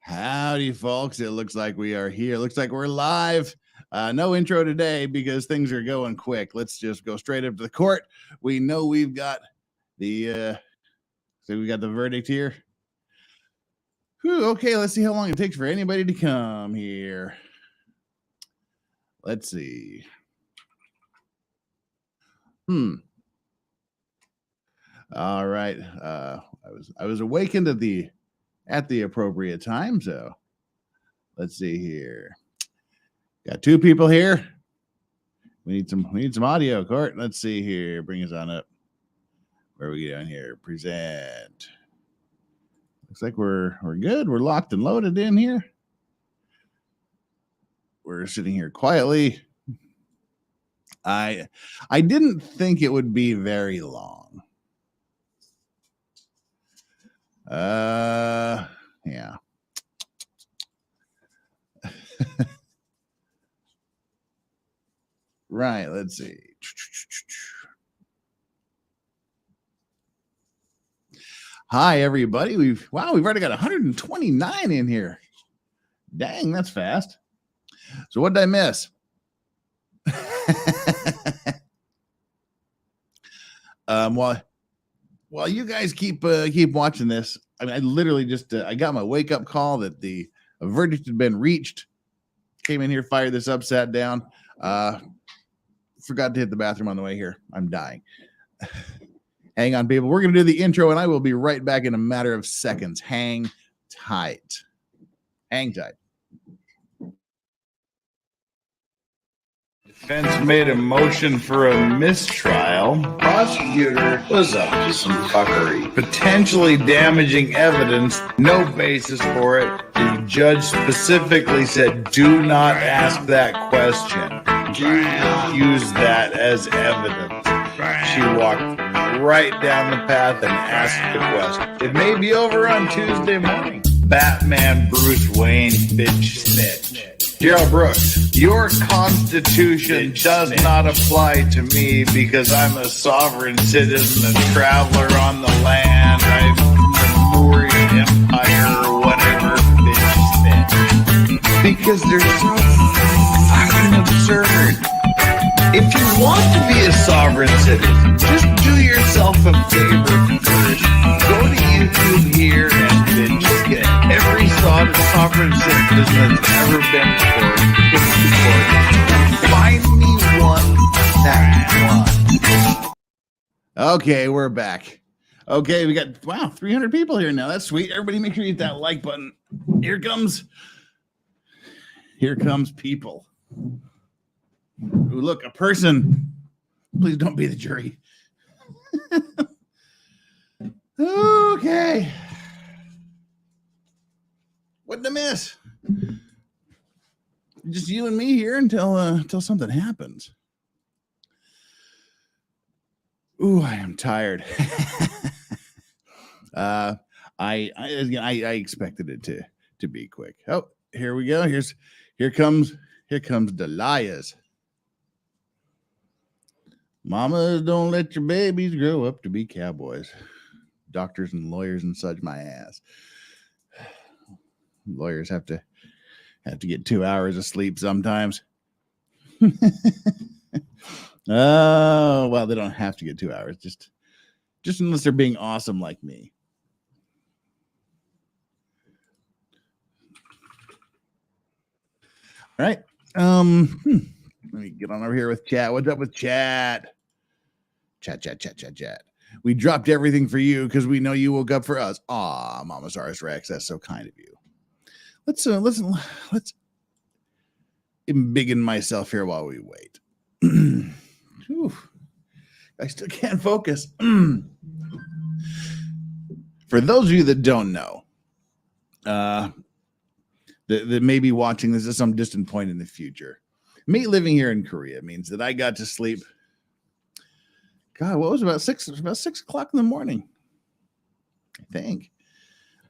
Howdy, folks. It looks like we are here. Looks like we're live. No intro today because things are going quick. Let's just go straight up to the court. We know we've got the verdict here. Whew, okay, let's see how long it takes for anybody to come here. Let's see. All right. I was awakened at the appropriate time, so let's see here. Got two people here. We need some audio, court. Let's see here. Bring us on up. Where are we going here? Present. Looks like we're good. We're locked and loaded in here. We're sitting here quietly. I didn't think it would be very long. Yeah. Right, let's see. Hi, everybody. We've already got 129 in here. Dang, that's fast. So what did I miss? While you guys keep watching this, I mean, I literally just I got my wake up call that the verdict had been reached. Came in here, fired this up, sat down. Forgot to hit the bathroom on the way here. I'm dying. Hang on, people. We're gonna do the intro, and I will be right back in a matter of seconds. Hang tight. Hang tight. Defense made a motion for a mistrial. Prosecutor was up to some fuckery. Potentially damaging evidence, no basis for it. The judge specifically said, do not ask that question. Do not use that as evidence. She walked right down the path and asked the question. It may be over on Tuesday morning. Batman Bruce Wayne bitch snitch. Gerald Brooks, your constitution does not apply to me because I'm a sovereign citizen, a traveler on the land. I'm from the Mauryan Empire or whatever, bitch snitch. Because they're so fucking absurd. If you want to be a sovereign citizen, just do yourself a favor first. Go to YouTube here and just get every sovereign citizen that's ever been before. Find me one that won. Okay, we're back. Okay, we got 300 people here now. That's sweet. Everybody, make sure you hit that like button. Here comes people. Ooh, look, a person. Please don't be the jury. Okay. What did I miss? Just you and me here until something happens. Ooh, I am tired. I expected it to be quick. Oh, here we go. Here comes Delias. Mamas, don't let your babies grow up to be cowboys. Doctors and lawyers and such, my ass. Lawyers have to get 2 hours of sleep sometimes. Oh, well, they don't have to get 2 hours, just unless they're being awesome like me. All right. Let me get on over here with chat. What's up with chat? Chat. We dropped everything for you because we know you woke up for us. Aw, Mama Saurus Rex, that's so kind of you. Let's embiggen myself here while we wait. I still can't focus. For those of you that don't know, that may be watching this at some distant point in the future, me living here in Korea means that I got to sleep. God, what was about 6 o'clock in the morning? I think.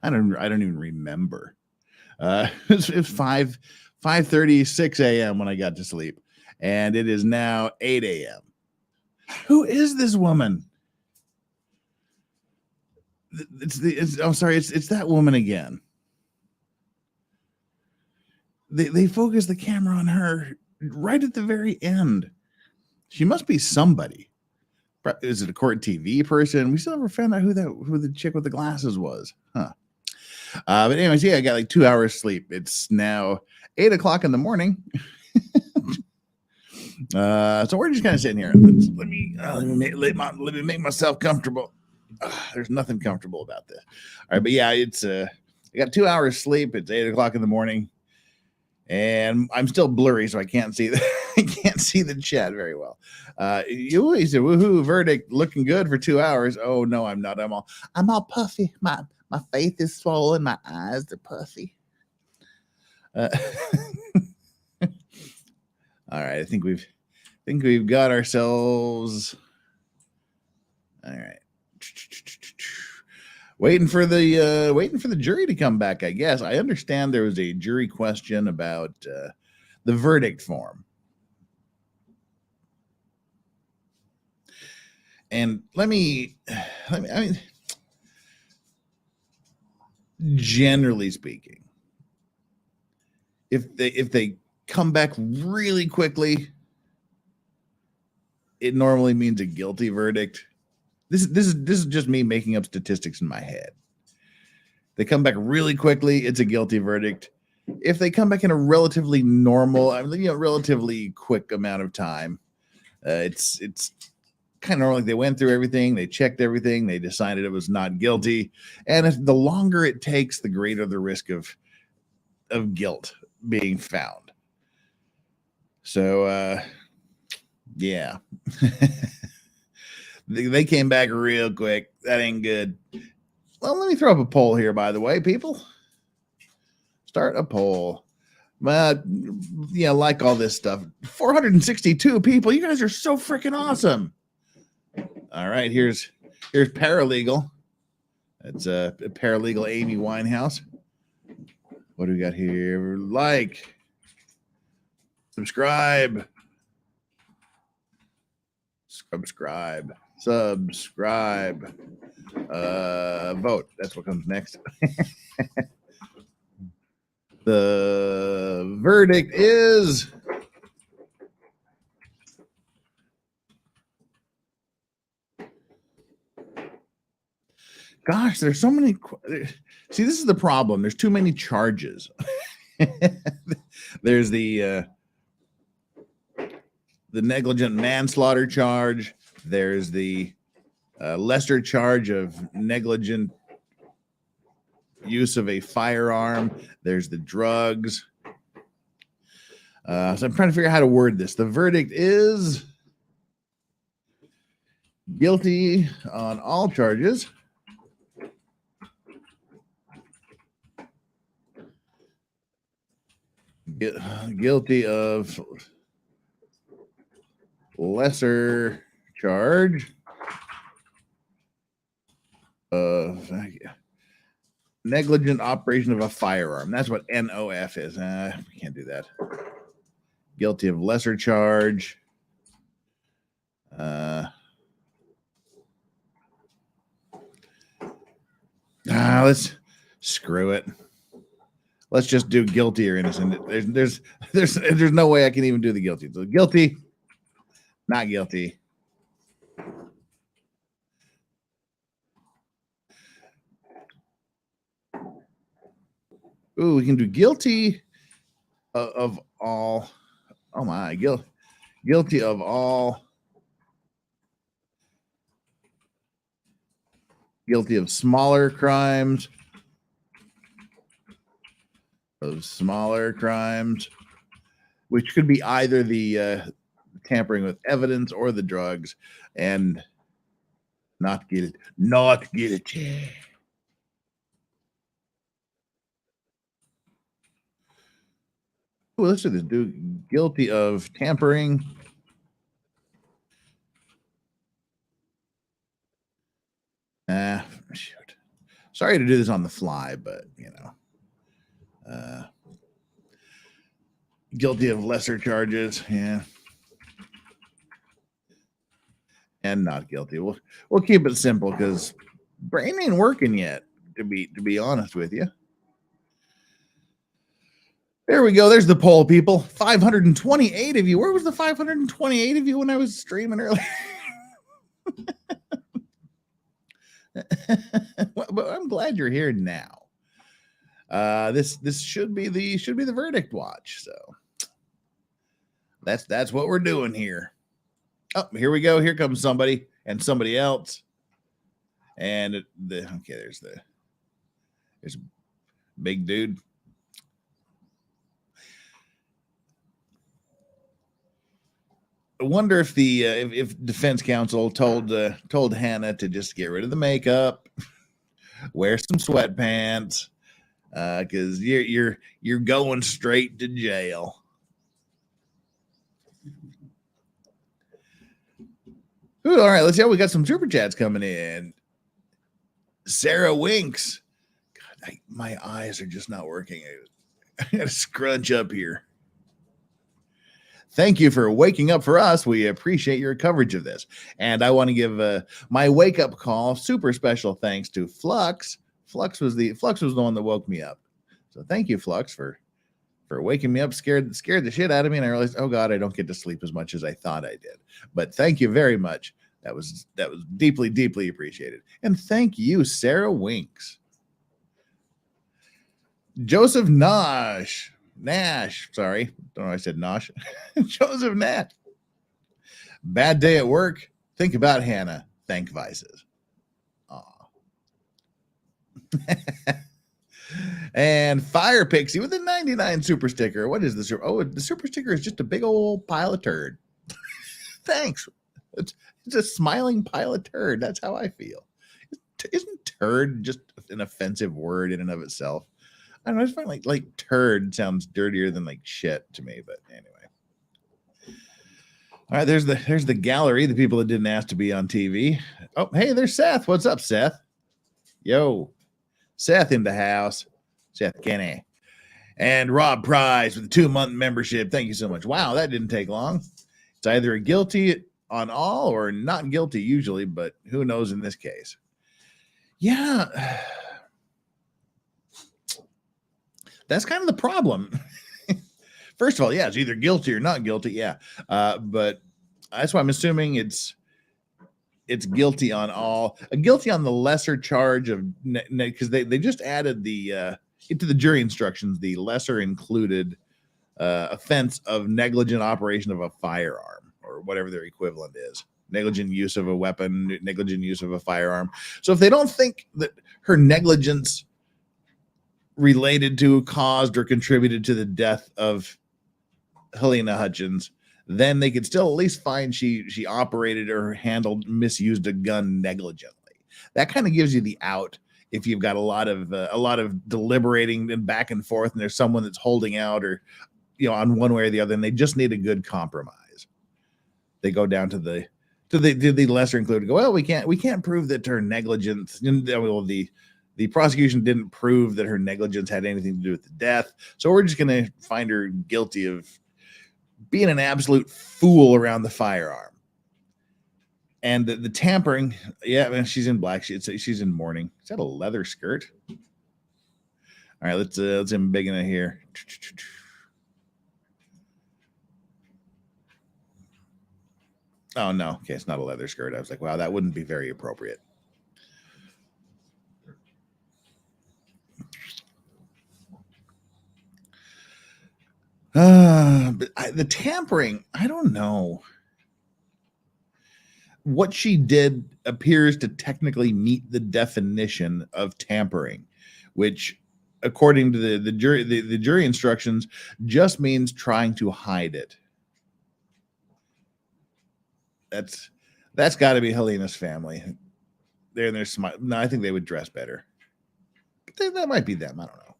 I don't even remember. It was 5:30, 6 a.m. when I got to sleep, and it is now 8 a.m. Who is this woman? It's that woman again. they focus the camera on her right at the very end. She must be somebody. Is it a court TV person? We still never found out who the chick with the glasses was, huh? But anyways, yeah, I got like 2 hours sleep. It's now 8 o'clock in the morning. So we're just kind of sitting here. Let me make myself comfortable. There's nothing comfortable about this. All right, but yeah, it's I got 2 hours sleep. It's 8 o'clock in the morning, and I'm still blurry, so I can't see the chat very well. He said, "Woohoo! Verdict looking good for 2 hours." Oh no, I'm not. I'm all puffy. My face is swollen. My eyes are puffy. All right, I think we've got ourselves. All right. Waiting for the jury to come back, I guess. I understand there was a jury question about the verdict form. And I mean, generally speaking, if they come back really quickly, it normally means a guilty verdict. This is just me making up statistics in my head. They come back really quickly, it's a guilty verdict. If they come back in a relatively relatively quick amount of time, it's kind of like they went through everything, they checked everything, they decided it was not guilty. And if the longer it takes, the greater the risk of guilt being found. So yeah. They came back real quick. That ain't good. Well, let me throw up a poll here, by the way, people. Start a poll. Yeah, like all this stuff. 462 people. You guys are so freaking awesome. All right, here's paralegal. That's a paralegal Amy Winehouse. What do we got here? Like, subscribe. Vote. That's what comes next. The verdict is gosh, there's so many. See, this is the problem. There's too many charges. There's the negligent manslaughter charge. There's the lesser charge of negligent use of a firearm. There's the drugs. So I'm trying to figure out how to word this. The verdict is guilty on all charges. Guilty of lesser charge of negligent operation of a firearm. That's what NOF is. We can't do that. Guilty of lesser charge. Let's screw it. Let's just do guilty or innocent. There's no way I can even do the guilty. So guilty, not guilty. Ooh, we can do guilty of all. Oh my, guilty of all. Guilty of smaller crimes. Which could be either the tampering with evidence or the drugs, and not guilty. Well, let's do this. Do guilty of tampering. Shoot. Sorry to do this on the fly, but you know. Guilty of lesser charges, yeah. And not guilty. We'll keep it simple because brain ain't working yet, to be honest with you. There we go. There's the poll, people. 528 of you. Where was the 528 of you when I was streaming earlier? But I'm glad you're here now. This should be the verdict watch. So that's what we're doing here. Oh, here we go. Here comes somebody and somebody else. And there's a big dude. I wonder if the if defense counsel told Hannah to just get rid of the makeup, wear some sweatpants, because you're going straight to jail. Ooh, all right, let's see. We got some super chats coming in. Sarah Winks. God, my eyes are just not working. I gotta scrunch up here. Thank you for waking up for us. We appreciate your coverage of this. And I want to give my wake-up call, super special thanks to Flux. Flux was the one that woke me up. So thank you, Flux, for waking me up, scared the shit out of me. And I realized, oh God, I don't get to sleep as much as I thought I did. But thank you very much. That was deeply, deeply appreciated. And thank you, Sarah Winks. Joseph Nash, sorry. Don't know why I said Nosh. Joseph Nash. Bad day at work. Think about Hannah. Thank Vices. Aw. And Fire Pixie with a 99 super sticker. What is the super? Oh, the super sticker is just a big old pile of turd. Thanks. It's a smiling pile of turd. That's how I feel. Isn't turd just an offensive word in and of itself? I don't know. I just find like turd sounds dirtier than like shit to me. But anyway. All right, there's the gallery, the people that didn't ask to be on TV. Oh, hey, there's Seth. What's up, Seth? Yo, Seth in the house. Seth Kenny. And Rob Price with a 2-month membership. Thank you so much. Wow, that didn't take long. It's either a guilty on all or not guilty usually, but who knows in this case. Yeah. That's kind of the problem. First of all, yeah, it's either guilty or not guilty. Yeah. But that's why I'm assuming it's guilty on all. Guilty on the lesser charge of, because they just added into the jury instructions, the lesser included offense of negligent operation of a firearm or whatever their equivalent is. Negligent use of a weapon, negligent use of a firearm. So if they don't think that her negligence related to, caused, or contributed to the death of Halyna Hutchins, then they could still at least find she operated or handled, misused a gun negligently. That kind of gives you the out if you've got a lot of deliberating and back and forth, and there's someone that's holding out or on one way or the other, and they just need a good compromise. They go down to the lesser included. Go, well, we can't prove that her negligence. Well, the prosecution didn't prove that her negligence had anything to do with the death, so we're just going to find her guilty of being an absolute fool around the firearm. And the tampering, yeah, man, she's in black. She's in mourning. Is that a leather skirt? All right, let's embiggen it here. Oh no, okay, it's not a leather skirt. I was like, wow, that wouldn't be very appropriate. But the tampering, I don't know. What she did appears to technically meet the definition of tampering, which, according to the jury instructions, just means trying to hide it. That's got to be Halyna's family. They're smiling. No, I think they would dress better. But that might be them. I don't know.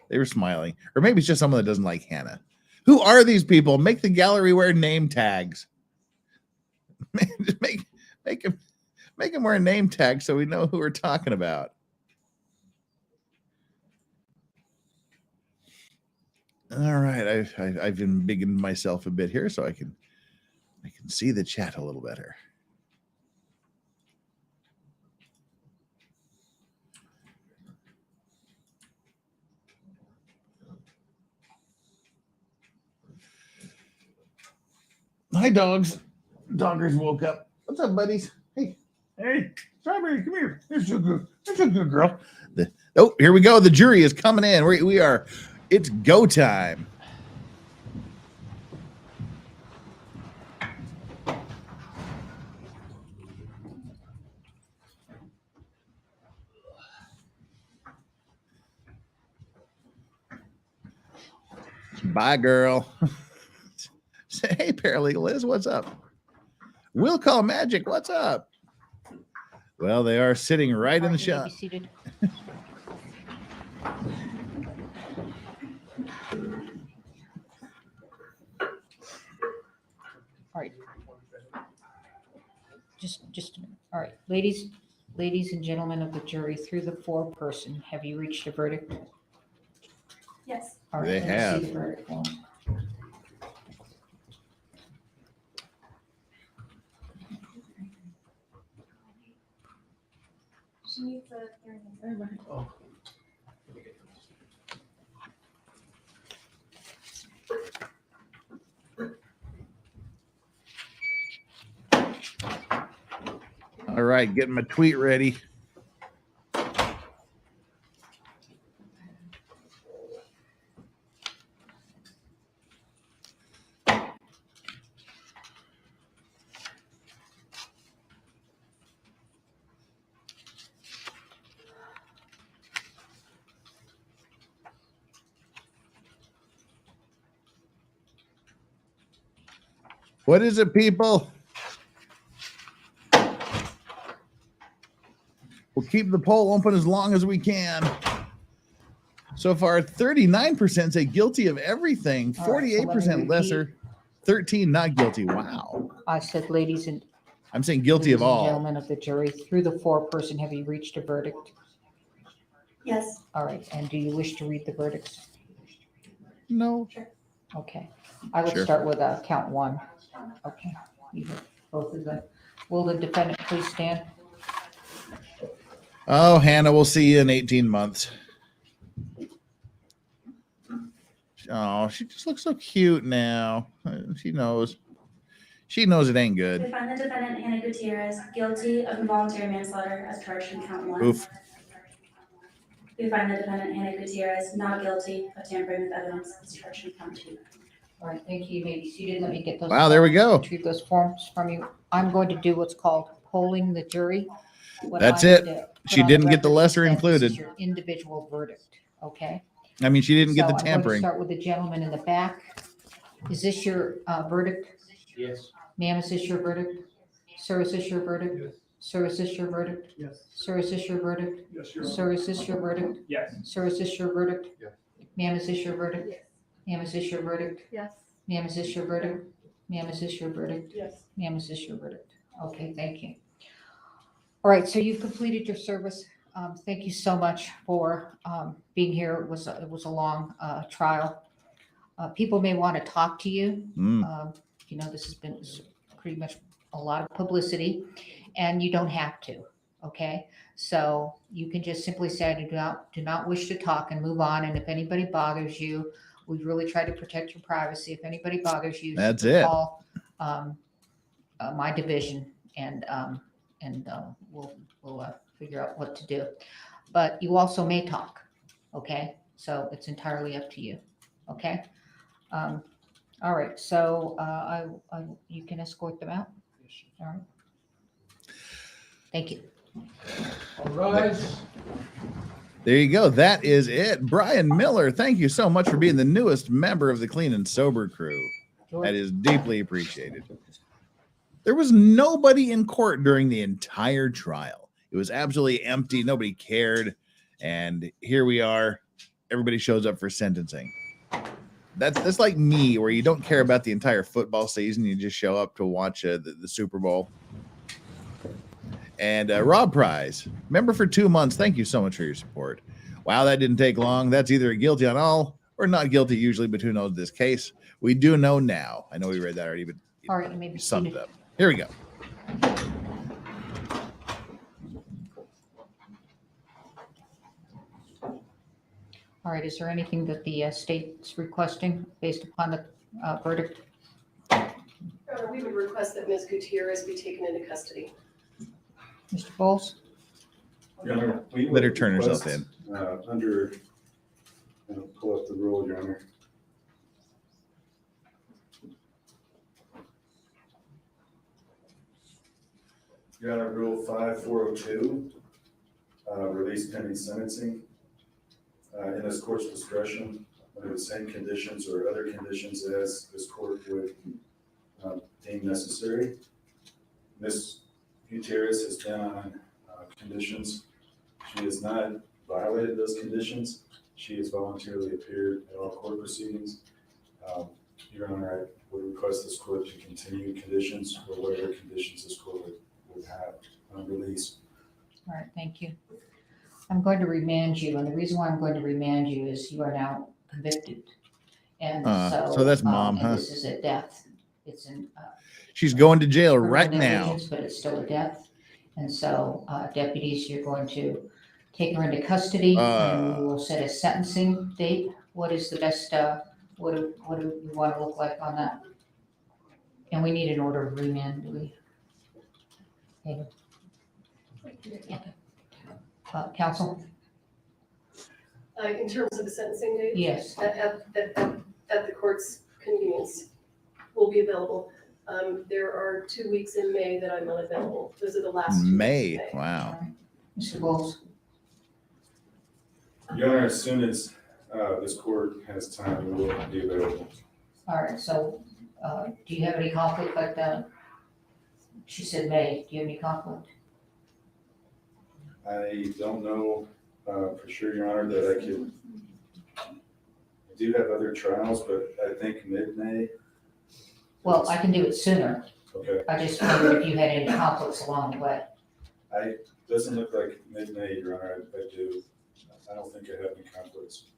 They were smiling, or maybe it's just someone that doesn't like Hannah. Who are these people? Make the gallery wear name tags. Just make them wear a name tag so we know who we're talking about. All right, I've been bigging myself a bit here so I can see the chat a little better. Hi, dogs. Doggers woke up. What's up, buddies? Hey, Strawberry, come here. There's a good girl. Oh, here we go. The jury is coming in. We are. It's go time. Bye, girl. Say, hey, Paralegal Liz, what's up? Will Call Magic, what's up? Well, they are sitting right in the shot. Be seated. All right. Just a minute. All right, ladies and gentlemen of the jury, through the foreperson, have you reached a verdict? Yes. All right, They let me see have. the verdict form. She needs a hearing aid. All right, getting my tweet ready. What is it, people? We'll keep the poll open as long as we can. So far, 39% say guilty of everything, All right, so let me 48% repeat. lesser, 13 not guilty. Wow. I said, ladies and I'm saying guilty of all. gentlemen of the jury, through the foreperson, have you reached a verdict? Yes. All right, and do you wish to read the verdicts? No. Okay, I would Sure. start with count one. Okay, you have both of them. Will the defendant please stand? Oh, Hannah, we'll see you in 18 months. Oh, she just looks so cute now. She knows. She knows it ain't We good. find the defendant, Halyna Gutierrez, guilty of involuntary manslaughter as charged in count one. Oof. We find the defendant, Halyna Gutierrez, not guilty of tampering with evidence as charged in count two. All right, thank you. You may be seated. Let me get those. Wow, there we forms, go. Retrieve those forms from you. I'm going to do what's called polling the jury. What That's I it. would, put She on didn't get the record is lesser that included. This is your individual verdict, okay? I mean, she didn't get the So I'm going to tampering. start with the gentleman in the back. Is this your verdict? Yes. Ma'am, is this your verdict? Sir, is this your verdict? Yes. Sir, is this your verdict? Yes. Sir, is this your verdict? Yes, Your Sir, is this your verdict? Yes. Sir, is this your verdict? Yes. Ma'am, is this your verdict? Yes. Ma'am, is this your verdict? Yes. Ma'am, is this your verdict? Ma'am, is this your verdict? Yes. Ma'am, is this your verdict? Okay, thank you. All right, so you've completed your service. Thank you so much for being here. It was a long trial. People may want to talk to you. You know, this has been pretty much a lot of publicity, and you don't have to. Okay, so you can just simply say, I do not wish to talk, and move on. And if anybody bothers you, we really try to protect your privacy. If anybody bothers you, That's simply it. call my division, and we'll figure out what to do. But you also may talk. Okay, so it's entirely up to you. Okay. All right, so you can escort them out. All right. Thank you. All rise. There you go. That is it. Brian Miller, thank you so much for being the newest member of the Clean and Sober crew. That is deeply appreciated. There was nobody in court during the entire trial. It was absolutely empty. Nobody cared. And here we are. Everybody shows up for sentencing. That's like me, where you don't care about the entire football season. You just show up to watch the Super Bowl. And Rob Prize, member for 2 months. Thank you so much for your support. Wow, that didn't take long. That's either a guilty on all or not guilty usually, but who knows this case? We do know now. I know we read that already, but All right, you may be summed it seated. up. Here we go. All right, is there anything that the state's requesting based upon the verdict? We request that Ms. Gutierrez be taken into custody. Mr. Bowles? Your Honor, we Let her would turn herself request, in. Under, pull up the rule, Your Honor. Your Honor, Rule 5402, release pending sentencing. In this court's discretion, under the same conditions or other conditions as this court would deem necessary. Ms. Gutierrez has been on conditions. She has not violated those conditions. She has voluntarily appeared at all court proceedings. Your Honor, I would request this court to continue conditions or whatever conditions this court would have on release. All right, thank you. I'm going to remand you, and the reason why I'm going to remand you is you are now convicted. And So that's mom, and huh? this is a death. It's an She's going to jail criminal right now. negligence, but it's still a death. And so deputies, you're going to take her into custody and we will set a sentencing date. What is the best, what do you want to look like on that? And we need an order of remand, do we? Okay. Counsel? In terms of the sentencing date? Yes. At the court's convenience will be available. There are 2 weeks in May that I'm unavailable. Those are the last 2 weeks in May. Wow. Mr. Bowles? Your Honor, as soon as this court has time, we will be available. All right, so do you have any conflict like that? She said May. Do you have any conflict? I don't know for sure, Your Honor, that I could. I do have other trials, but I think mid-May. Well, I can do it sooner. Okay. I just wondered if you had any conflicts along the way. Doesn't look like mid-May, Your Honor. I do. I don't think I have any conflicts.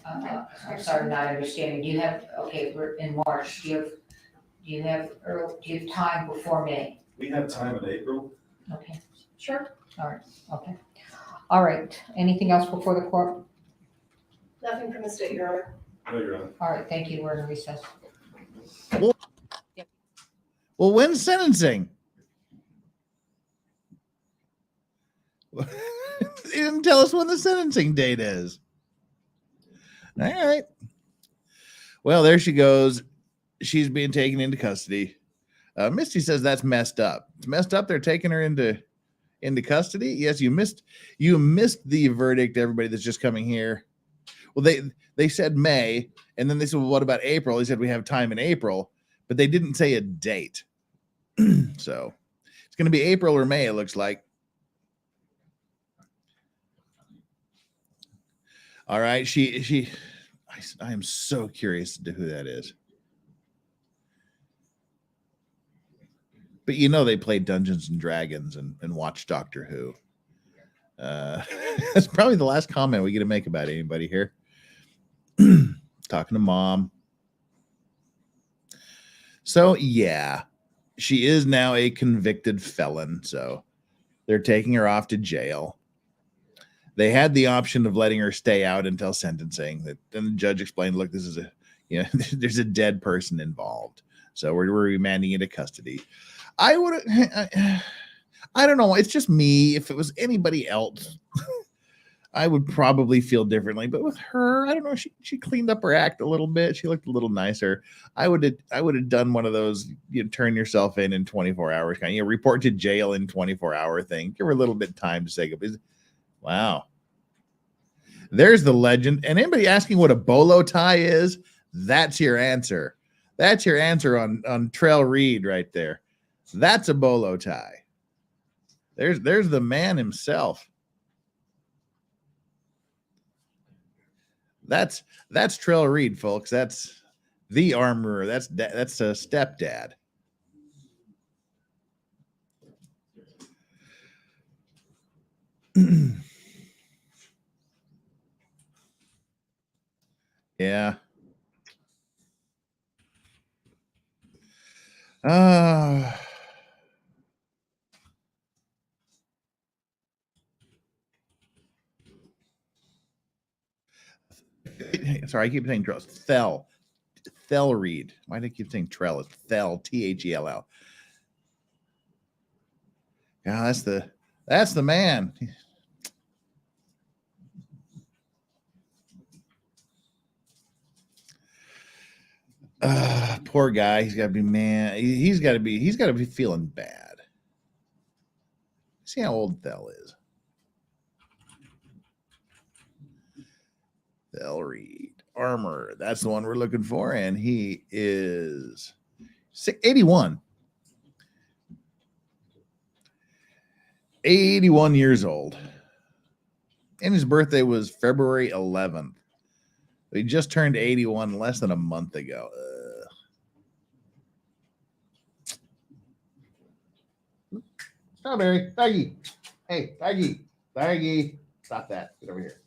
I'm sorry, not understanding. Do you have, okay, we're in March. Do you have time before May? We have time in April. Okay, Sure. okay. All right. Anything else before the court? Nothing from the state, Your Honor. No, Your Honor. All right, thank you. We're in recess. Well, when's sentencing? They didn't tell us when the sentencing date is. All right. Well, there she goes. She's being taken into custody. Misty says that's messed up. It's messed up. They're taking her into custody. Yes, you missed the verdict. Everybody that's just coming here. Well, they said May, and then they said, well, what about April? They said we have time in April, but they didn't say a date. So it's going to be April or May, it looks like. All right. I am so curious to who that is. But they played Dungeons and Dragons and watched Doctor Who. That's probably the last comment we get to make about anybody here. Talking to mom. So yeah, she is now a convicted felon. So they're taking her off to jail. They had the option of letting her stay out until sentencing. Then the judge explained, look, this is there's a dead person involved. So we're remanding into custody. I don't know. It's just me. If it was anybody else, I would probably feel differently. But with her, I don't know. She cleaned up her act a little bit. She looked a little nicer. I would have done one of those, turn yourself in 24 hours kind of, report to jail in 24-hour thing. Give her a little bit of time to say goodbye. Wow. There's the legend. And anybody asking what a bolo tie is, that's your answer. That's your answer on Trail Reed right there. That's a bolo tie. There's the man himself. That's Trail Reed, folks. That's the armorer. That's a stepdad. Yeah. Sorry, I keep saying drugs. Thel Reed. Why do I keep saying Trell? It's Thel, Thell. Yeah, that's the man. Poor guy. He's got to be He's got to be feeling bad. See how old Thel is. Thel Reed, armor. That's the one we're looking for, and he is 81. 81 years old. And his birthday was February 11th. He just turned 81 less than a month ago. Strawberry, Baggy. Hey, Baggy. Stop that. Get over here.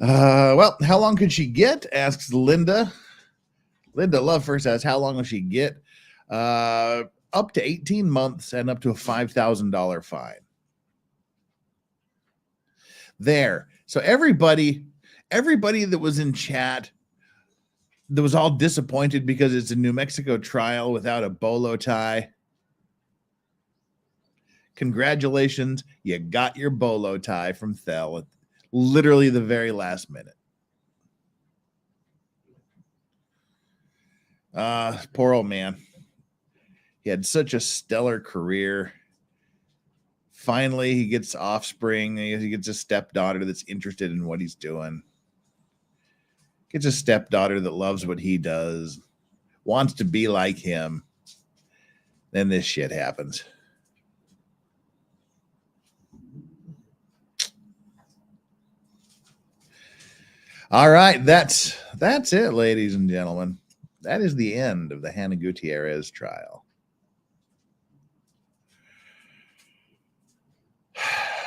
Well, how long could she get? Asks Linda. Linda Love first asks, how long will she get? Up to 18 months and up to a $5,000 fine. There. So everybody that was in chat that was all disappointed because it's a New Mexico trial without a bolo tie. Congratulations, you got your bolo tie from Thel at literally the very last minute. Poor old man. He had such a stellar career. Finally, he gets offspring. He gets a stepdaughter that's interested in what he's doing. Gets a stepdaughter that loves what he does, wants to be like him. Then this shit happens. All right, that's it, ladies and gentlemen. That is the end of the Halyna Gutierrez trial.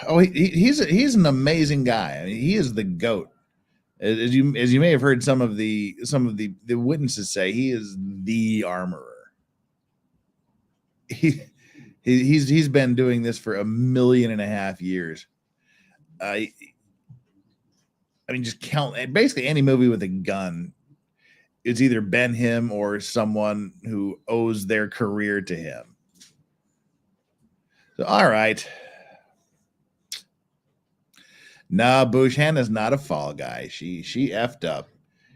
Oh, he's an amazing guy. I mean, he is the GOAT. As you may have heard some of the witnesses say, he is the armorer. He's been doing this for 1.5 million years. I mean, just count basically any movie with a gun. It's either been him or someone who owes their career to him. So, all right. Nah, Bush, Hannah's not a fall guy. She effed up.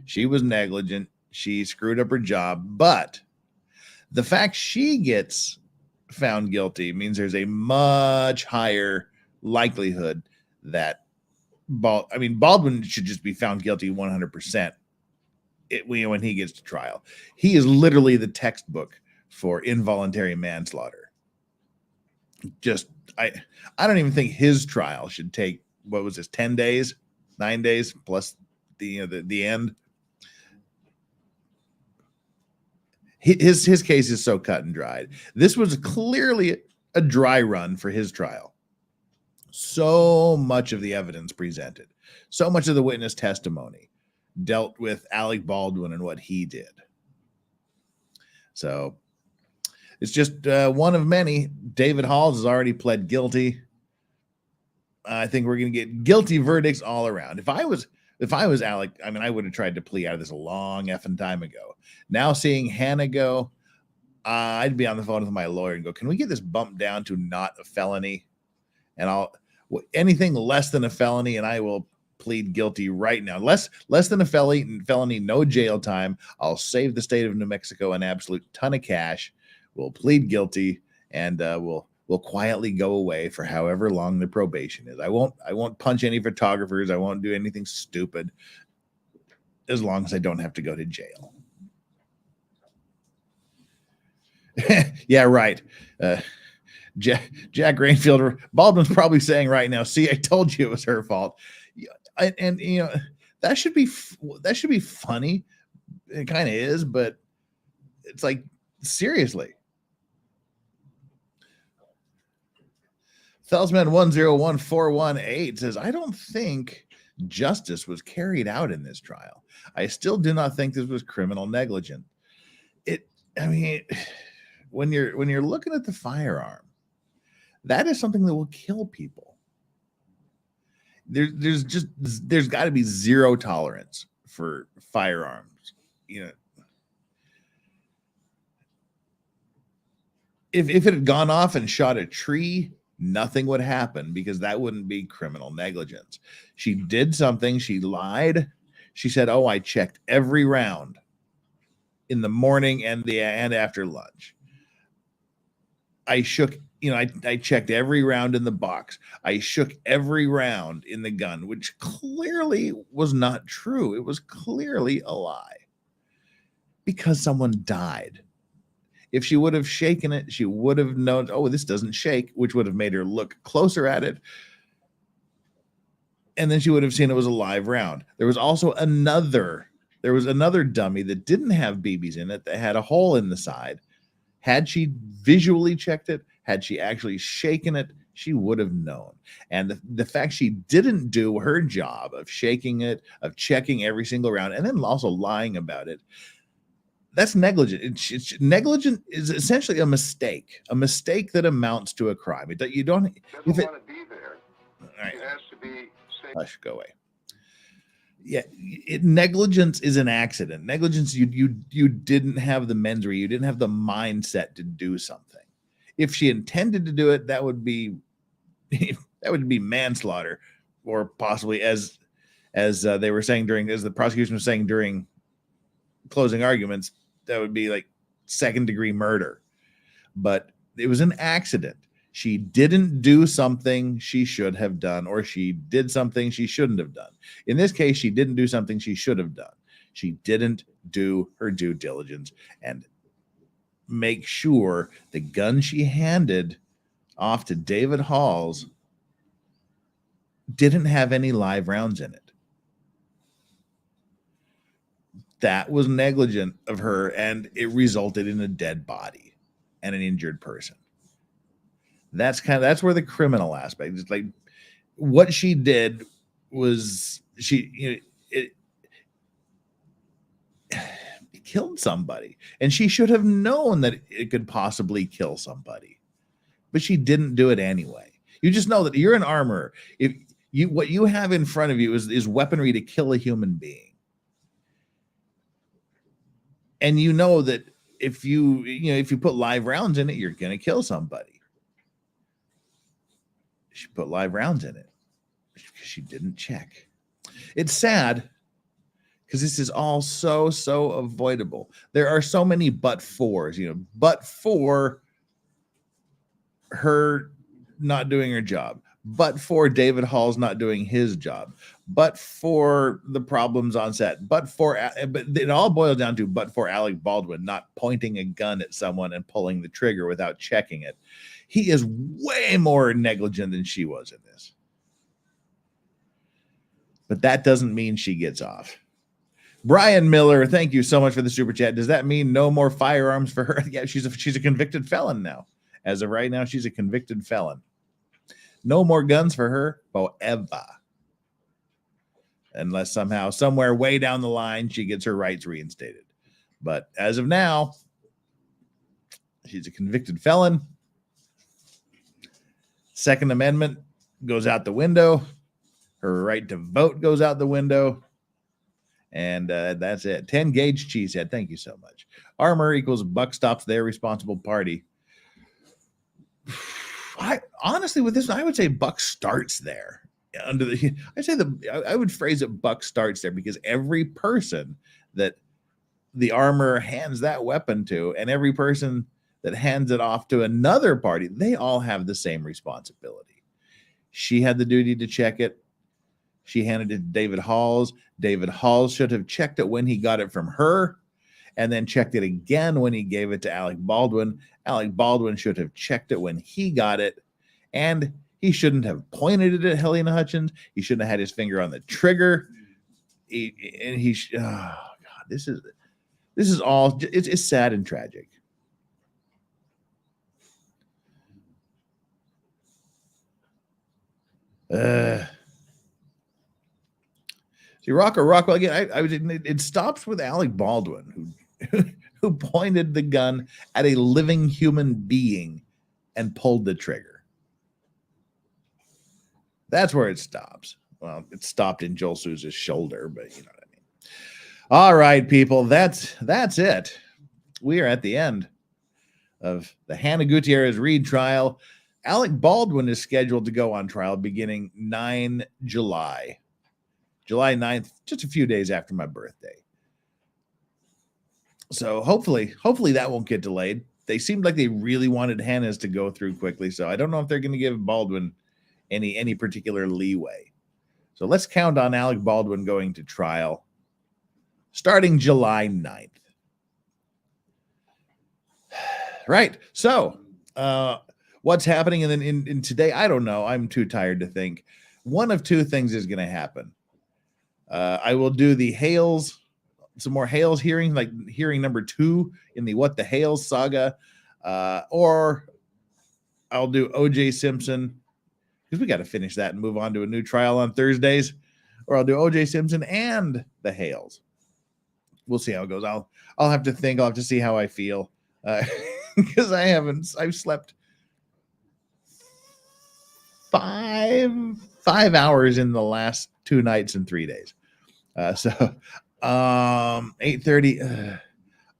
She was negligent. She screwed up her job. But the fact she gets found guilty means there's a much higher likelihood that Baldwin should just be found guilty 100% when he gets to trial. He is literally the textbook for involuntary manslaughter. I don't even think his trial should take, what was this, 10 days, 9 days plus the end. His case is so cut and dried. This was clearly a dry run for his trial. So much of the evidence presented, so much of the witness testimony dealt with Alec Baldwin and what he did. So it's just one of many. David Halls has already pled guilty. I think we're going to get guilty verdicts all around. If I was Alec, I mean, I would have tried to plea out of this a long effing time ago. Now seeing Hannah go, I'd be on the phone with my lawyer and go, can we get this bumped down to not a felony? And anything less than a felony, and I will plead guilty right now. Less than a felony, no jail time. I'll save the state of New Mexico an absolute ton of cash. We'll plead guilty, and we'll quietly go away for however long the probation is. I won't punch any photographers. I won't do anything stupid, as long as I don't have to go to jail. Yeah, right. Jack Rainfield, Baldwin's probably saying right now, see, I told you it was her fault. And you know, that should be funny. It kind of is, but it's like, seriously. Thelsman 101418 says, I don't think justice was carried out in this trial. I still do not think this was criminal negligence. When you're looking at the firearm, that is something that will kill people. There's got to be zero tolerance for firearms. You know, if it had gone off and shot a tree, nothing would happen because that wouldn't be criminal negligence. She did something. She lied. She said, "Oh, I checked every round in the morning and after lunch. I shook, I checked every round in the box. I shook every round in the gun," which clearly was not true. It was clearly a lie because someone died. If she would have shaken it, she would have known, oh, this doesn't shake, which would have made her look closer at it. And then she would have seen it was a live round. There was also another dummy that didn't have BBs in it that had a hole in the side. Had she visually checked it, had she actually shaken it, she would have known. And the fact she didn't do her job of shaking it, of checking every single round, and then also lying about it, that's negligent. Negligent is essentially a mistake that amounts to a crime. You don't if it, want to be there. all right, It has to be safe. hush, go away. Yeah, negligence is an accident. Negligence, you didn't have the mens rea, you didn't have the mindset to do something. If she intended to do it, that would be manslaughter, or possibly as they were saying as the prosecution was saying during closing arguments, that would be like second-degree murder. But it was an accident. She didn't do something she should have done, or she did something she shouldn't have done. In this case, she didn't do something she should have done. She didn't do her due diligence and make sure the gun she handed off to David Halls didn't have any live rounds in it. That was negligent of her, and it resulted in a dead body and an injured person. That's where the criminal aspect is. Like, what she did was it killed somebody, and she should have known that it could possibly kill somebody, but she didn't do it anyway. You just know that you're an armorer. If what you have in front of you is weaponry to kill a human being, and you know that if you put live rounds in it, you're going to kill somebody. She put live rounds in it because she didn't check. It's sad because this is all so avoidable. There are so many but fors, but for her not doing her job, but for David Hall's not doing his job, but for the problems on set, but it all boils down to but for Alec Baldwin not pointing a gun at someone and pulling the trigger without checking it. He is way more negligent than she was in this. But that doesn't mean she gets off. Brian Miller, thank you so much for the super chat. Does that mean no more firearms for her? Yeah, she's a convicted felon now. As of right now, she's a convicted felon. No more guns for her forever. Unless somehow, somewhere way down the line, she gets her rights reinstated. But as of now, she's a convicted felon. Second Amendment goes out the window. Her right to vote goes out the window. And that's it. 10 gauge cheesehead. Thank you so much. Armor equals buck stops their responsible party. Honestly, with this, I would say buck starts there. I would phrase it buck starts there, because every person that the armor hands that weapon to, and every person that hands it off to another party, they all have the same responsibility. She had the duty to check it. She handed it to David Halls. David Halls should have checked it when he got it from her, and then checked it again when he gave it to Alec Baldwin. Alec Baldwin should have checked it when he got it, and he shouldn't have pointed it at Halyna Hutchins. He shouldn't have had his finger on the trigger. Oh God, this is all, it's sad and tragic. See, Rockwell again. It stops with Alec Baldwin, who pointed the gun at a living human being and pulled the trigger. That's where it stops. Well, it stopped in Joel Souza's shoulder, but you know what I mean. All right, people. That's it. We are at the end of the Halyna Gutierrez Reed trial. Alec Baldwin is scheduled to go on trial beginning July 9th, just a few days after my birthday. So hopefully that won't get delayed. They seemed like they really wanted Hannah's to go through quickly, so I don't know if they're going to give Baldwin any particular leeway. So let's count on Alec Baldwin going to trial starting July 9th. Right. So what's happening in today? I don't know. I'm too tired to think. One of two things is going to happen. I will do the Hales, some more Hales hearings, like hearing number 2 in the What the Hales saga, or I'll do OJ Simpson, because we got to finish that and move on to a new trial on Thursdays, or I'll do OJ Simpson and the Hales. We'll see how it goes. I'll have to think. I'll have to see how I feel, because I've slept 5 hours in the last 2 nights and 3 days. So 8:30,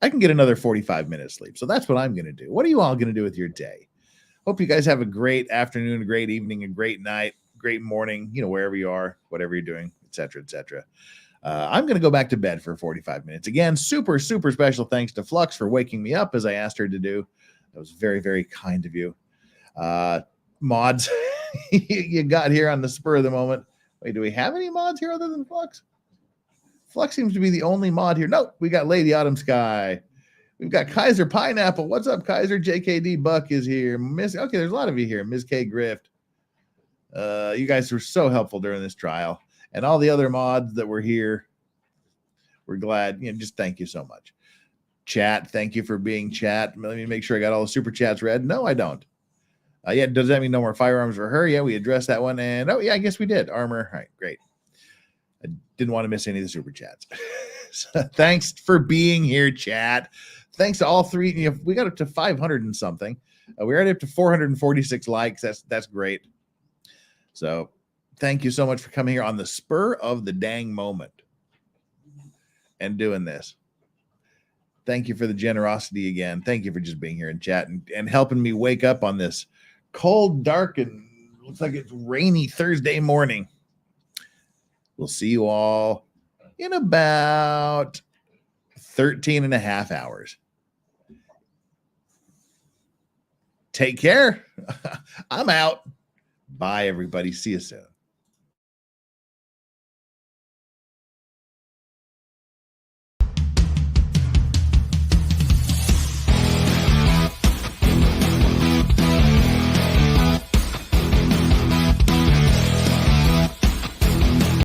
I can get another 45 minutes sleep. So that's what I'm going to do. What are you all going to do with your day? Hope you guys have a great afternoon, a great evening, a great night, great morning, wherever you are, whatever you're doing, etc., etc. I'm going to go back to bed for 45 minutes. Again, super, super special thanks to Flux for waking me up as I asked her to do. That was very, very kind of you. Mods, you got here on the spur of the moment. Wait, do we have any mods here other than Flux? Flux seems to be the only mod here. Nope, we got Lady Autumn Sky. We've got Kaiser Pineapple. What's up, Kaiser? JKD Buck is here. Okay, there's a lot of you here. Ms. K Grift. You guys were so helpful during this trial. And all the other mods that were here, we're glad. Just thank you so much. Chat, thank you for being chat. Let me make sure I got all the super chats read. No, I don't. Yeah, does that mean no more firearms for her? Yeah, we addressed that one. And yeah, I guess we did. Armor. All right, great. I didn't want to miss any of the super chats. So thanks for being here, chat. Thanks to all three. We got up to 500 and something. We're already up to 446 likes. That's great. So thank you so much for coming here on the spur of the dang moment and doing this. Thank you for the generosity again. Thank you for just being here in chat and helping me wake up on this cold, dark, and looks like it's rainy Thursday morning. We'll see you all in about 13 and a half hours. Take care. I'm out. Bye, everybody. See you soon.